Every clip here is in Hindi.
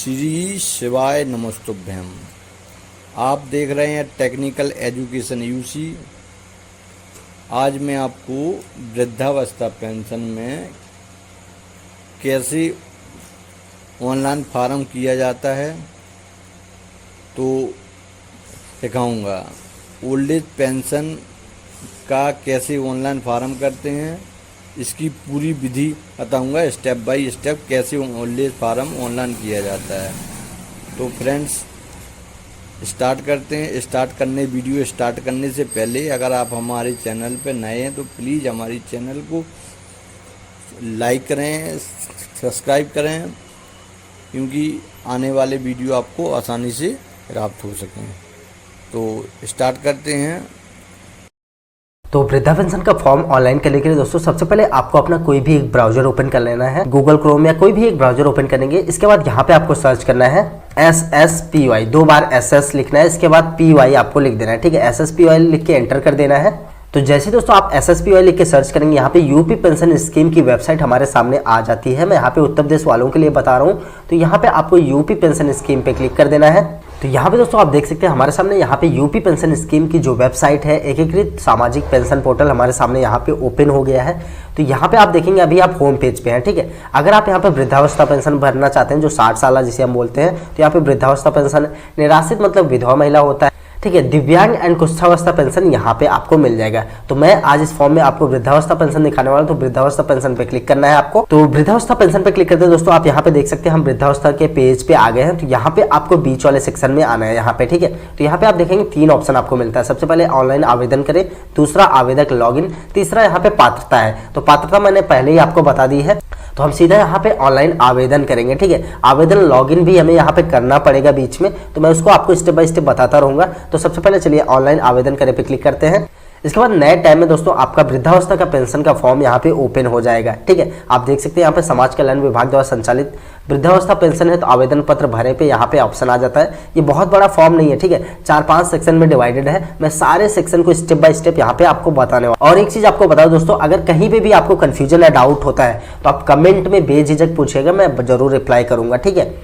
श्री शिवाय नमस्तुभ्यम। आप देख रहे हैं टेक्निकल एजुकेशन यूसी। आज मैं आपको वृद्धावस्था पेंशन में कैसे ऑनलाइन फार्म किया जाता है तो सिखाऊंगा। ओल्ड एज पेंशन का कैसे ऑनलाइन फार्म करते हैं इसकी पूरी विधि बताऊंगा, स्टेप बाय स्टेप कैसे ओल्ड एज फार्म ऑनलाइन किया जाता है। तो फ्रेंड्स स्टार्ट करते हैं। वीडियो स्टार्ट करने से पहले अगर आप हमारे चैनल पर नए हैं तो प्लीज़ हमारे चैनल को लाइक करें, सब्सक्राइब करें, क्योंकि आने वाले वीडियो आपको आसानी से प्राप्त हो सकें। तो स्टार्ट करते हैं। तो वृद्धा पेंशन का फॉर्म ऑनलाइन करने के लिए दोस्तों सबसे पहले आपको अपना कोई भी एक ब्राउजर ओपन कर लेना है। गूगल क्रोम या कोई भी एक ब्राउजर ओपन करेंगे। इसके बाद यहाँ पे आपको सर्च करना है SSPY, 2 बार SS लिखना है, इसके बाद PY आपको लिख देना है। ठीक है, SSPY लिख के एंटर कर देना है। तो जैसे दोस्तों आप SSPY लिख के सर्च करेंगे, यहाँ पे यूपी पेंशन स्कीम की वेबसाइट हमारे सामने आ जाती है। मैं यहाँ पे उत्तर प्रदेश वालों के लिए बता रहा हूँ। तो यहाँ पे आपको यूपी पेंशन स्कीम पे क्लिक कर देना है। तो यहाँ पे दोस्तों आप देख सकते हैं हमारे सामने यहाँ पे यूपी पेंशन स्कीम की जो वेबसाइट है, एकीकृत सामाजिक पेंशन पोर्टल हमारे सामने यहाँ पे ओपन हो गया है। तो यहाँ पे आप देखेंगे अभी आप होम पेज पे हैं। ठीक है, अगर आप यहाँ पे वृद्धावस्था पेंशन भरना चाहते हैं जो 60 साल जिसे हम बोलते हैं, तो यहाँ पे वृद्धावस्था पेंशन, निराश्रित मतलब विधवा महिला होता है। ठीक है, दिव्यांग एंड कुष्ठावस्था पेंशन यहाँ पे आपको मिल जाएगा। तो मैं आज इस फॉर्म में आपको वृद्धावस्था पेंशन दिखाने वाला हूँ। तो वृद्धावस्था पेंशन पे क्लिक करना है आपको। तो वृद्धावस्था पेंशन पे क्लिक करते हैं दोस्तों आप यहाँ पे देख सकते हैं हम वृद्धावस्था के पेज पे आ गए हैं। तो यहाँ पे आपको बीच वाले सेक्शन में आना है यहाँ पे। ठीक है, तो यहाँ पे आप देखेंगे 3 ऑप्शन आपको मिलता है। सबसे पहले ऑनलाइन आवेदन करें, दूसरा आवेदक लॉगिन, तीसरा यहाँ पे पात्रता है। तो पात्रता मैंने पहले ही आपको बता दी है। तो हम सीधा यहाँ पे ऑनलाइन आवेदन करेंगे। ठीक है, आवेदन लॉगिन भी हमें यहाँ पे करना पड़ेगा बीच में, तो मैं उसको आपको स्टेप बाय स्टेप बताता रहूंगा। तो सबसे पहले चलिए ऑनलाइन आवेदन करें पे क्लिक करते हैं। इसके बाद नए टाइम में दोस्तों आपका वृद्धावस्था का पेंशन का फॉर्म यहाँ पे ओपन हो जाएगा। ठीक है, आप देख सकते हैं यहाँ पे समाज कल्याण विभाग द्वारा संचालित वृद्धावस्था पेंशन है। तो आवेदन पत्र भरे पे यहाँ पे ऑप्शन आ जाता है। ये बहुत बड़ा फॉर्म नहीं है। ठीक है, 4-5 सेक्शन में डिवाइडेड है। मैं सारे सेक्शन को स्टेप बाय स्टेप यहाँ पे आपको बताने वाला। और एक चीज आपको बता दूं दोस्तों, अगर कहीं पे भी आपको कंफ्यूजन या डाउट होता है तो आप कमेंट में बेझिझक पूछिएगा, मैं जरूर रिप्लाई करूंगा। ठीक है,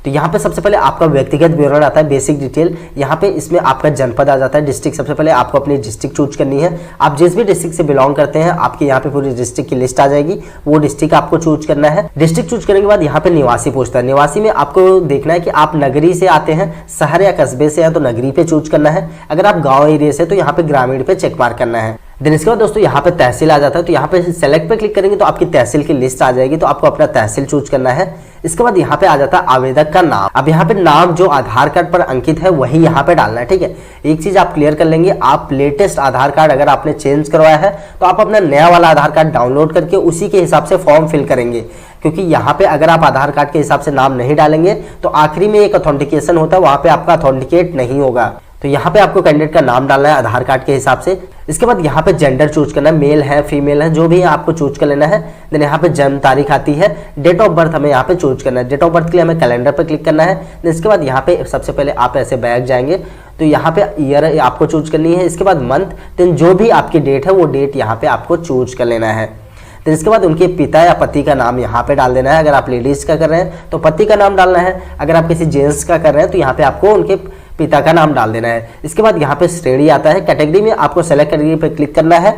तो यहाँ पे सबसे पहले आपका व्यक्तिगत विवरण आता है, बेसिक डिटेल। यहाँ पे इसमें आपका जनपद आ जाता है, डिस्ट्रिक्ट। सबसे पहले आपको अपनी डिस्ट्रिक्ट चूज करनी है। आप जिस भी डिस्ट्रिक्ट से बिलोंग करते हैं आपके यहाँ पे पूरी डिस्ट्रिक्ट की लिस्ट आ जाएगी, वो डिस्ट्रिक्ट आपको चूज करना है। डिस्ट्रिक्ट चूज करने के बाद यहाँ पे निवासी पूछता है। निवासी में आपको देखना है कि आप नगरी से आते हैं, शहर या कस्बे से हैं तो नगरी पे चूज करना है। अगर आप गाँव एरिया से तो यहाँ पे ग्रामीण पे चेक मार्क करना है। देन इसके बाद दोस्तों यहाँ पे तहसील आ जाता है। तो यहाँ पे सेलेक्ट पे क्लिक करेंगे तो आपकी तहसील की लिस्ट आ जाएगी, तो आपको अपना तहसील चूज करना है। इसके बाद यहाँ पे आ जाता है आवेदक का नाम। अब यहाँ पे नाम जो आधार कार्ड पर अंकित है वही यहाँ पे डालना है। ठीक है, एक चीज आप क्लियर कर लेंगे, आप लेटेस्ट आधार कार्ड अगर आपने चेंज करवाया है तो आप अपना नया वाला आधार कार्ड डाउनलोड करके उसी के हिसाब से फॉर्म फिल करेंगे, क्योंकि यहाँ पे अगर आप आधार कार्ड के हिसाब से नाम नहीं डालेंगे तो आखिरी में एक ऑथेंटिकेशन होता है, वहां पे आपका ऑथेंटिकेट नहीं होगा। तो यहाँ पे आपको कैंडिडेट का नाम डालना है आधार कार्ड के हिसाब से। इसके बाद यहाँ पे जेंडर चूज करना है, मेल है फीमेल है जो भी है आपको चूज कर लेना है। देन यहाँ पे जन्म तारीख आती है, डेट ऑफ बर्थ हमें यहाँ पे चूज करना है। डेट ऑफ बर्थ के लिए हमें कैलेंडर पे क्लिक करना है। देन इसके बाद यहाँ पे सबसे पहले आप ऐसे बैक जाएंगे तो यहाँ पे ईयर आपको चूज करनी है। इसके बाद मंथ, देन जो भी आपकी डेट है वो डेट यहाँ पे आपको चूज कर लेना है। तो इसके बाद उनके पिता या पति का नाम यहाँ पे डाल देना है। अगर आप लेडीज का कर रहे हैं तो पति का नाम डालना है, अगर आप किसी जेंट्स का कर रहे हैं तो यहाँ पे आपको उनके पिता का नाम डाल देना है। इसके बाद यहाँ पे श्रेणी आता है, कैटेगरी में आपको सेलेक्ट कैटेगरी पे क्लिक करना है।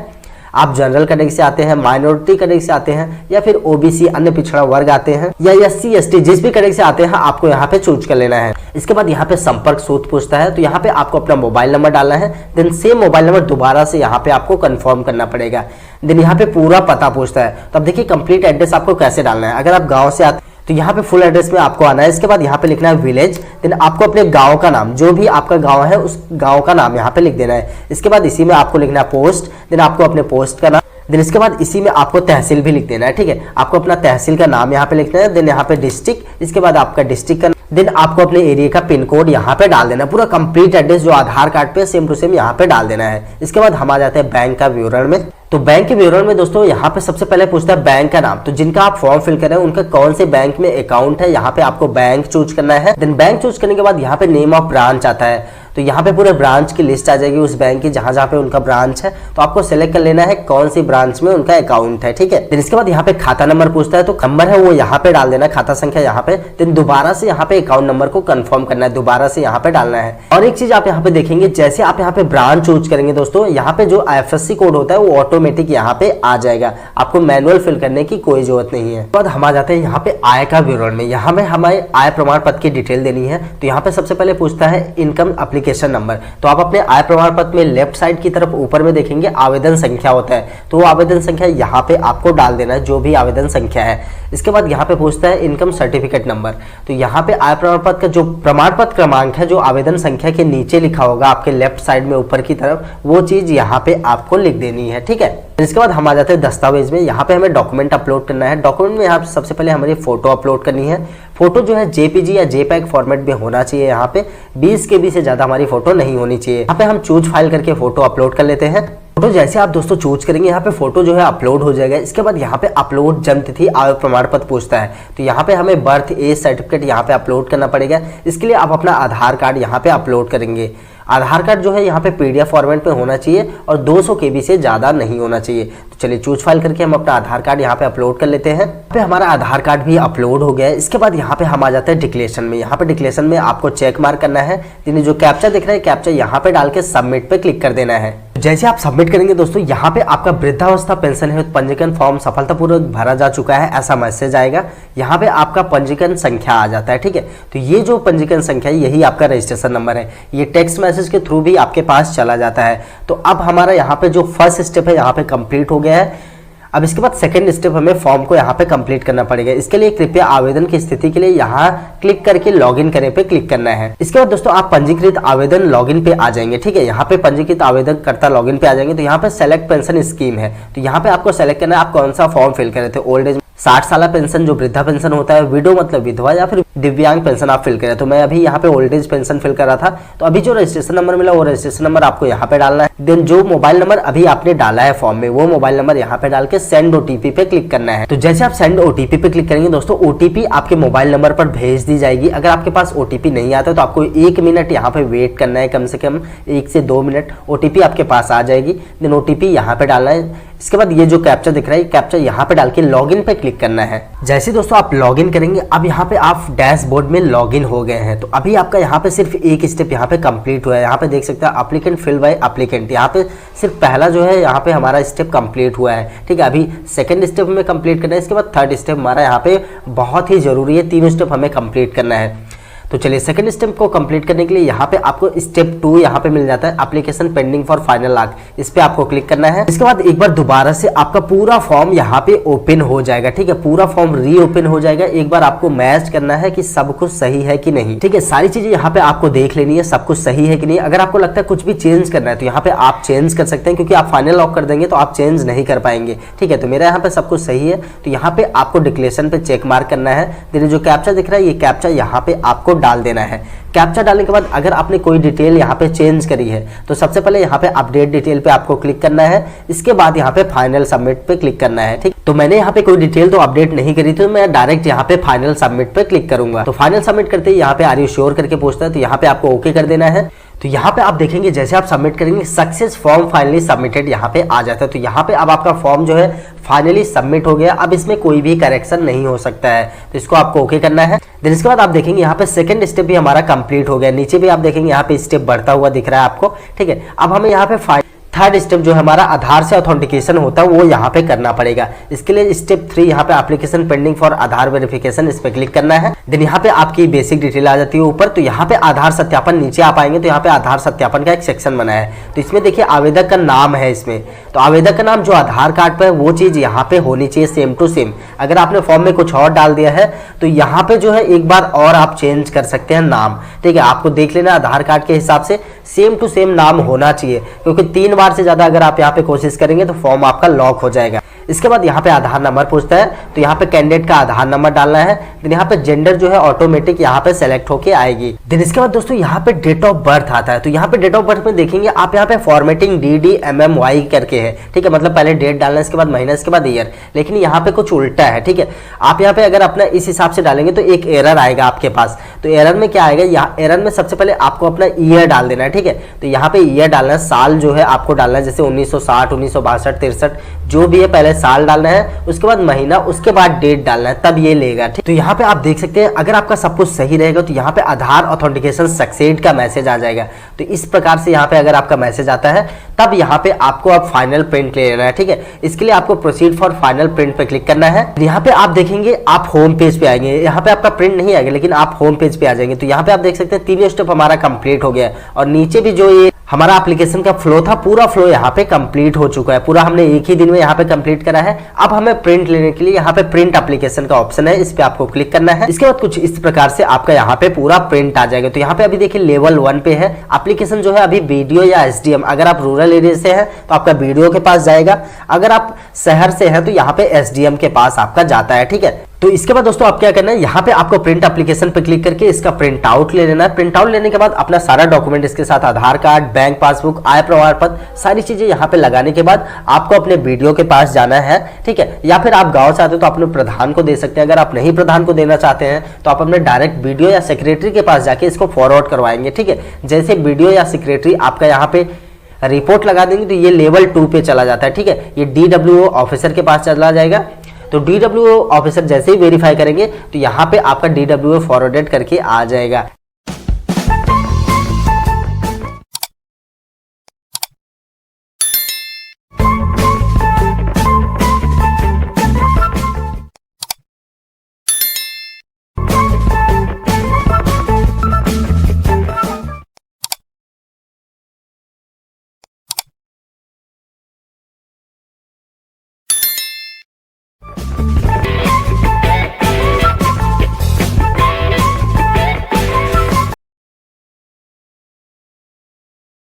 आप जनरल कैटेगरी से आते हैं, माइनॉरिटी कैटेगरी से आते हैं, या फिर ओबीसी अन्य पिछड़ा वर्ग आते हैं, या SC ST जिस भी कैटेगरी से आते हैं आपको यहाँ पे चूज कर लेना है। इसके बाद यहाँ पे संपर्क सूत्र पूछता है, तो यहाँ पे आपको अपना मोबाइल नंबर डालना है। देन सेम मोबाइल नंबर दोबारा से यहाँ पे आपको कंफर्म करना पड़ेगा। देन यहाँ पे पूरा पता पूछता है, तो अब देखिए कंप्लीट एड्रेस आपको कैसे डालना है। अगर आप गाँव से आते तो यहाँ पे फुल एड्रेस में आपको आना है। इसके बाद यहाँ पे लिखना है विलेज। देन आपको अपने गांव का नाम, जो भी आपका गांव है उस गांव का नाम यहाँ पे लिख देना है। इसके बाद इसी में आपको लिखना है पोस्ट। देन आपको अपने पोस्ट का नाम, देन इसके बाद इसी में आपको तहसील भी लिख देना है। ठीक है, आपको अपना तहसील का नाम यहाँ पे लिखना है। देन यहाँ पे डिस्ट्रिक्ट, इसके बाद आपका डिस्ट्रिक्ट का, देन आपको अपने एरिया का पिन कोड यहाँ पे डाल देना है। पूरा कंप्लीट एड्रेस जो आधार कार्ड पे सेम टू सेम यहाँ पे डाल देना है। इसके बाद हम आ जाते हैं बैंक का विवरण में। तो बैंक के विवरण में दोस्तों यहाँ पे सबसे पहले पूछता है बैंक का नाम। तो जिनका आप फॉर्म फिल कर रहे हैं उनका कौन से बैंक में अकाउंट है, यहाँ पे आपको बैंक चूज करना है। देन बैंक चूज करने के बाद यहाँ पे नेम ऑफ ब्रांच आता है। तो यहाँ पे पूरे ब्रांच की लिस्ट आ जाएगी उस बैंक की जहाँ जहाँ पे उनका ब्रांच है। तो आपको सेलेक्ट कर लेना है कौन सी ब्रांच में उनका अकाउंट है, ठीक है। फिर इसके बाद यहाँ पे खाता नंबर पूछता है, तो नंबर है वो यहाँ पे डाल देना, खाता संख्या यहाँ पे। देन दोबारा से यहाँ पे अकाउंट नंबर को कंफर्म करना है, दोबारा से यहाँ पे डालना है। और एक चीज आप यहाँ पे देखेंगे, जैसे आप यहाँ पे ब्रांच चूज करेंगे दोस्तों, यहाँ पे जो IFSC कोड होता है वो ऑटोमेटिक यहाँ पे आ जाएगा, आपको मैनुअल फिल करने की कोई जरूरत नहीं है। बाद हम आ जाते हैं यहाँ पे आय का विवरण में। यहाँ में हमारे आय प्रमाण पत्र की डिटेल देनी है। तो यहाँ पे सबसे पहले पूछता है इनकम एप्लीकेशन नंबर। तो आप अपने आय प्रमाण पत्र में लेफ्ट साइड की तरफ ऊपर में देखेंगे आवेदन संख्या होता है, तो वो आवेदन संख्या यहाँ पे आपको डाल देना है, जो भी आवेदन संख्या है। इसके बाद यहाँ पे पूछता है इनकम सर्टिफिकेट नंबर। तो यहाँ पे आय प्रमाण पत्र का जो प्रमाण पत्र क्रमांक है, जो आवेदन संख्या के नीचे लिखा होगा आपके लेफ्ट साइड में ऊपर की तरफ, वो चीज यहाँ पे आपको लिख देनी है, ठीक है। इसके बाद हम आ जाते हैं दस्तावेज में। यहाँ पे हमें डॉक्यूमेंट अपलोड करना है। डॉक्यूमेंट में यहाँ सबसे पहले हमारी फोटो अपलोड करनी है। फोटो जो है JPG या JPEG फॉर्मेट में होना चाहिए। यहाँ पे 20 KB से ज्यादा हमारी फोटो नहीं होनी चाहिए। यहाँ पे हम चूज फाइल करके फोटो अपलोड कर लेते हैं। फोटो जैसे आप दोस्तों चूज करेंगे, यहाँ पे फोटो जो है अपलोड हो जाएगा। इसके बाद यहाँ पे अपलोड जन्म तिथि आय प्रमाण पत्र पूछता है, तो यहाँ पे हमें बर्थ एज सर्टिफिकेट यहाँ पे अपलोड करना पड़ेगा। इसके लिए आप अपना आधार कार्ड यहाँ पे अपलोड करेंगे। आधार कार्ड जो है यहाँ पे PDF फॉर्मेट में होना चाहिए और 200 KB से ज़्यादा नहीं होना चाहिए। तो चलिए चूज फाइल करके हम अपना आधार कार्ड यहाँ पे अपलोड कर लेते हैं। यहाँ पे हमारा आधार कार्ड भी अपलोड हो गया है। इसके बाद यहाँ पे हम आ जाते हैं डिक्लेरेशन में। यहाँ पे डिक्लेरेशन में आपको चेक मार्क करना है, यानी जो कैप्चा दिख रहा है कैप्चा यहाँ पे डाल के सबमिट पे क्लिक कर देना है। जैसे आप सबमिट करेंगे दोस्तों, यहाँ पे आपका वृद्धावस्था पेंशन हेतु पंजीकरण फॉर्म सफलतापूर्वक भरा जा चुका है ऐसा मैसेज आएगा। यहाँ पे आपका पंजीकरण संख्या आ जाता है, ठीक है। तो ये जो पंजीकरण संख्या है यही आपका रजिस्ट्रेशन नंबर है। ये टेक्स्ट मैसेज के थ्रू भी आपके पास चला जाता है। तो अब हमारा यहाँ पे जो फर्स्ट स्टेप है यहाँ पे कंप्लीट हो गया है। अब इसके बाद सेकंड स्टेप हमें फॉर्म को यहाँ पे कंप्लीट करना पड़ेगा। इसके लिए कृपया आवेदन की स्थिति के लिए यहाँ क्लिक करके लॉगिन करें पे क्लिक करना है। इसके बाद दोस्तों आप पंजीकृत आवेदन लॉगिन पे आ जाएंगे, ठीक है। यहाँ पे पंजीकृत आवेदन करता लॉगिन पे आ जाएंगे। तो यहाँ पे सेलेक्ट पेंशन स्कीम है, तो यहाँ पे आपको सेलेक्ट करना है आप कौन सा फॉर्म फिल कर रहे थे। ओल्ड एज 60 साल पेंशन जो वृद्धा पेंशन होता है, विडो मतलब विधवा, या फिर दिव्यांग पेंशन आप फिल करें। तो मैं अभी यहाँ पे ओल्ड एज पेंशन फिल कर रहा था। तो अभी जो रजिस्ट्रेशन नंबर मिला वो रजिस्ट्रेशन नंबर आपको यहाँ पे डालना है। देन जो मोबाइल नंबर अभी आपने डाला है फॉर्म में, वो मोबाइल नंबर यहाँ पे डाल के सेंड OTP पे क्लिक करना है। तो जैसे आप सेंड OTP पे क्लिक करेंगे दोस्तों, OTP आपके मोबाइल नंबर पर भेज दी जाएगी। अगर आपके पास OTP नहीं आता तो आपको 1 मिनट यहाँ पे वेट करना है, कम से कम 1 से 2 मिनट। OTP आपके पास आ जाएगी। देन OTP यहाँ पे डालना है। इसके बाद ये जो कैप्चा दिख रहा है, कैप्चा यहाँ पे डाल के लॉगिन पे क्लिक करना है। जैसे दोस्तों आप लॉगिन करेंगे, अब यहाँ पे आप डैशबोर्ड में लॉगिन हो गए हैं। तो अभी आपका यहाँ पे सिर्फ एक स्टेप यहाँ पे कंप्लीट हुआ है। यहाँ पे देख सकते हैं एप्लीकेंट फिल बाय एप्लीकेंट, यहाँ पे सिर्फ पहला जो है यहाँ पे हमारा स्टेप कंप्लीट हुआ है, ठीक है। अभी सेकंड स्टेप हमें कंप्लीट करना है। इसके बाद थर्ड स्टेप हमारा यहाँ पे बहुत ही जरूरी है। 3 स्टेप हमें कंप्लीट करना है। तो चलिए सेकंड स्टेप को कंप्लीट करने के लिए यहाँ पे आपको स्टेप 2 यहाँ पे मिल जाता है, application pending for final lock. इस पे आपको क्लिक करना है। इसके बाद एक बार दोबारा से आपका पूरा फॉर्म यहाँ पे ओपन हो जाएगा, ठीक है। पूरा फॉर्म रीओपन हो जाएगा। एक बार आपको मैच करना है कि सब कुछ सही है कि नहीं, ठीक है। सारी चीजें यहाँ पे आपको देख लेनी है, सब कुछ सही है कि नहीं। अगर आपको लगता है कुछ भी चेंज करना है तो यहाँ पे आप चेंज कर सकते हैं, क्योंकि आप फाइनल लॉक कर देंगे तो आप चेंज नहीं कर पाएंगे, ठीक है। तो मेरा यहाँ पे सब कुछ सही है। तो यहाँ पे आपको डिक्लेरेशन पे चेक मार्क करना है। देन जो कैप्चा दिख रहा है, ये कैप्चा यहाँ पे आपको डाल देना है। कैप्चा डालने के बाद अगर आपने कोई डिटेल यहाँ पे चेंज करी है तो सबसे पहले यहाँ पे अपडेट डिटेल पे आपको क्लिक करना है। इसके बाद यहाँ पे फाइनल सबमिट पे क्लिक करना है, ठीक। तो मैंने यहाँ पे कोई डिटेल तो अपडेट नहीं करी, तो मैं डायरेक्ट यहाँ पे फाइनल सबमिट पे क्लिक करूंगा। तो फाइनल सबमिट करते ही यहाँ पे आर यू श्योर करके पूछता है, तो यहाँ पे आपको ओके कर देना है। तो यहाँ पे आप देखेंगे जैसे आप सबमिट करेंगे सक्सेस फॉर्म फाइनली सबमिटेड यहाँ पे आ जाता है। तो यहाँ पे अब आपका फॉर्म जो है फाइनली सबमिट हो गया। अब इसमें कोई भी करेक्शन नहीं हो सकता है, तो इसको आपको ओके करना है। देन इसके बाद आप देखेंगे यहाँ पे सेकंड स्टेप भी हमारा कंप्लीट हो गया। नीचे भी आप देखेंगे यहाँ पे स्टेप बढ़ता हुआ दिख रहा है आपको, ठीक है। अब हमें यहाँ पे थर्ड स्टेप जो हमारा आधार से ऑथेंटिकेशन होता है वो यहाँ पे करना पड़ेगा। इसके लिए स्टेप 3 यहाँ पे application pending for Aadhaar verification, इस पे क्लिक करना है। देन यहाँ पे आपकी बेसिक डिटेल आ जाती है ऊपर। तो यहाँ पे आधार सत्यापन नीचे आ पाएंगे तो यहाँ पे आधार सत्यापन का एक सेक्शन बना है। तो इसमें देखिए आवेदक का नाम है इसमें। तो आवेदक का नाम जो आधार कार्ड पे है वो चीज यहाँ पे होनी चाहिए सेम टू सेम। अगर आपने फॉर्म में कुछ और डाल दिया है तो यहाँ पे जो है एक बार और आप चेंज कर सकते हैं नाम, ठीक है। आपको देख लेना आधार कार्ड के हिसाब से सेम टू सेम नाम होना चाहिए, क्योंकि 3 बार बार से ज्यादा अगर आप यहाँ पे कोशिश करेंगे तो फॉर्म आपका लॉक हो जाएगा। इसके बाद यहाँ पे आधार नंबर पूछता है, तो यहाँ पे कैंडिडेट का आधार नंबर डालना है। देन यहाँ पे जेंडर जो है ऑटोमेटिक यहाँ पे सेलेक्ट होके आएगी। देन इसके बाद दोस्तों यहाँ पे डेट ऑफ बर्थ आता है, तो यहाँ पे डेट ऑफ बर्थ में देखेंगे आप यहाँ पे फॉर्मेटिंग DDMMY करके है, ठीक है, मतलब पहले डेट डालना, इसके बाद महीना, इसके बाद ईयर, लेकिन यहाँ पे कुछ उल्टा है, ठीक है। आप यहाँ पे अगर अपना इस हिसाब से डालेंगे तो एक एरर आएगा आपके पास। तो एरर में क्या आएगा, यहाँ एरर में सबसे पहले आपको अपना ईयर डाल देना है, ठीक है। तो यहाँ पे ईयर डालना है, साल जो है आपको डालना है, जैसे 1960, 1962, 63 जो भी है, पहले साल डालना है, उसके बाद महीना, उसके बाद डेट डालना है, तब ये लेगा, ठीक। तो यहाँ पे आप देख सकते हैं अगर आपका सब कुछ सही रहेगा तो यहाँ पे आधार ऑथेंटिकेशन सक्सेड का मैसेज आ जाएगा। तो इस प्रकार से यहाँ पे अगर आपका मैसेज आता है तब यहाँ पे आपको अब फाइनल प्रिंट ले लेना है, ठीक है। इसके लिए आपको प्रोसीड फॉर फाइनल प्रिंट पे क्लिक करना है। यहाँ पे आप देखेंगे आप होम पेज पे आएंगे, यहाँ पे आपका प्रिंट नहीं आएगा लेकिन आप होम पेज पे आ जाएंगे। तो यहाँ पे आप देख सकते हैं तीनों स्टेप हमारा कंप्लीट हो गया है और नीचे भी जो ये हमारा एप्लीकेशन का फ्लो था, पूरा फ्लो यहाँ पे कंप्लीट हो चुका है, पूरा हमने एक ही दिन में यहाँ पे कंप्लीट करा है। अब हमें प्रिंट लेने के लिए यहाँ पे प्रिंट एप्लीकेशन का ऑप्शन है, इस पे आपको क्लिक करना है। इसके बाद कुछ इस प्रकार से आपका यहाँ पे पूरा प्रिंट आ जाएगा। तो यहाँ पे अभी देखिए लेवल 1 पे है एप्लीकेशन जो है अभी वीडियो या SDM। अगर आप रूरल एरिया से हैं तो आपका वीडियो के पास जाएगा, अगर आप शहर से हैं तो यहाँ पे SDM के पास आपका जाता है, ठीक है। तो इसके बाद दोस्तों आप क्या करना है, यहाँ पे आपको प्रिंट एप्लीकेशन पे क्लिक करके इसका प्रिंट आउट ले लेना है। प्रिंट आउट लेने के बाद अपना सारा डॉक्यूमेंट इसके साथ आधार कार्ड, बैंक पासबुक, आय प्रमाण पत्र, सारी चीजें यहाँ पे लगाने के बाद आपको अपने वीडियो के पास जाना है, ठीक है। या फिर आप गाँव चाहते हो तो अपने प्रधान को दे सकते हैं। अगर आप नहीं प्रधान को देना चाहते हैं तो आप अपने डायरेक्ट वीडियो या सेक्रेटरी के पास जाके इसको फॉरवर्ड करवाएंगे, ठीक है। जैसे वीडियो या सेक्रेटरी आपका यहाँ पे रिपोर्ट लगा देंगे तो ये लेवल 2 पे चला जाता है, ठीक है। ये DWO ऑफिसर के पास चला जाएगा। तो DWO ऑफिसर जैसे ही वेरीफाई करेंगे तो यहाँ पे आपका DWO फॉरवर्डेड करके आ जाएगा।